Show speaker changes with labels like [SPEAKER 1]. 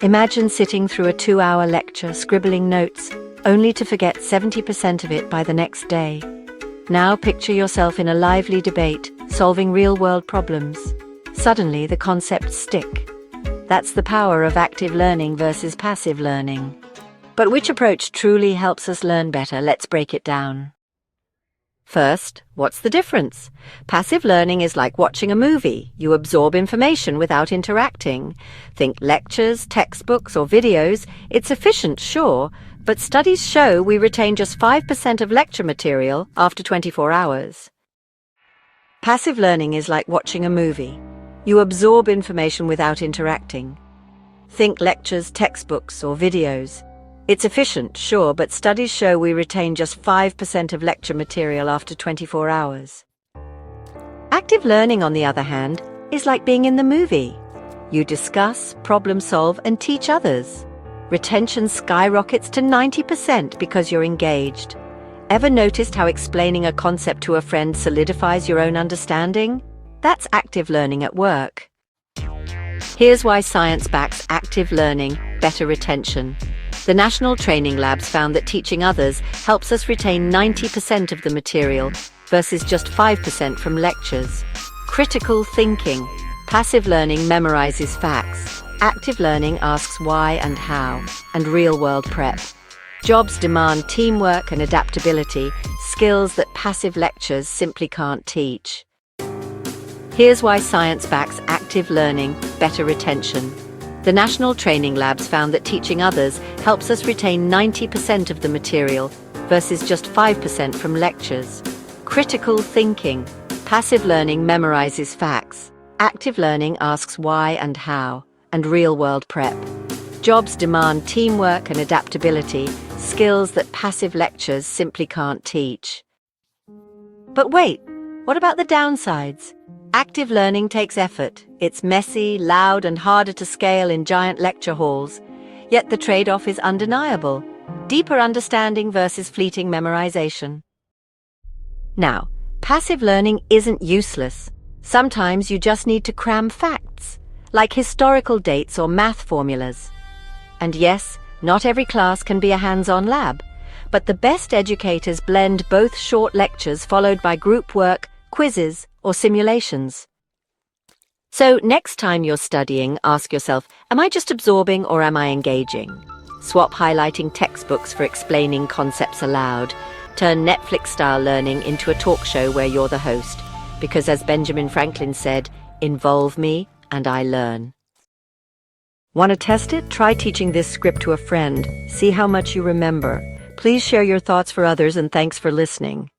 [SPEAKER 1] Imagine sitting through a 2-hour lecture, scribbling notes, only to forget 70% of it by the next day. Now picture yourself in a lively debate, solving real-world problems. Suddenly, the concepts stick. That's the power of active learning versus passive learning. But which approach truly helps us learn better? Let's break it down. First, what's the difference? Passive learning is like watching a movie. You absorb information without interacting. Think lectures, textbooks, or videos. It's efficient, sure, but studies show we retain just 5% of lecture material after 24 hours. Passive learning is like watching a movie. You absorb information without interacting. Think lectures, textbooks, or videos. It's efficient, sure, but studies show we retain just 5% of lecture material after 24 hours. Active learning, on the other hand, is like being in the movie. You discuss, problem solve, and teach others. Retention skyrockets to 90% because you're engaged. Ever noticed how explaining a concept to a friend solidifies your own understanding? That's active learning at work. Here's why science backs active learning, better retention. The National Training Labs found that teaching others helps us retain 90% of the material versus just 5% from lectures. Critical thinking. Passive learning memorizes facts. Active learning asks why and how, and real-world prep. Jobs demand teamwork and adaptability, skills that passive lectures simply can't teach. Here's why science backs active learning, better retention. The National Training Labs found that teaching others helps us retain 90% of the material versus just 5% from lectures. Critical thinking. Passive learning memorizes facts. Active learning asks why and how, and real-world prep. Jobs demand teamwork and adaptability, skills that passive lectures simply can't teach. But wait, what about the downsides? Active learning takes effort. It's messy, loud, and harder to scale in giant lecture halls. Yet the trade-off is undeniable. Deeper understanding versus fleeting memorization. Now, passive learning isn't useless. Sometimes you just need to cram facts, like historical dates or math formulas. And yes, not every class can be a hands-on lab, but the best educators blend both short lectures followed by group work, quizzes, or simulations. So next time you're studying, ask yourself, am I just absorbing or am I engaging? Swap highlighting textbooks for explaining concepts aloud. Turn Netflix-style learning into a talk show where you're the host. Because as Benjamin Franklin said, involve me and I learn. Want to test it? Try teaching this script to a friend. See how much you remember. Please share your thoughts for others, and thanks for listening.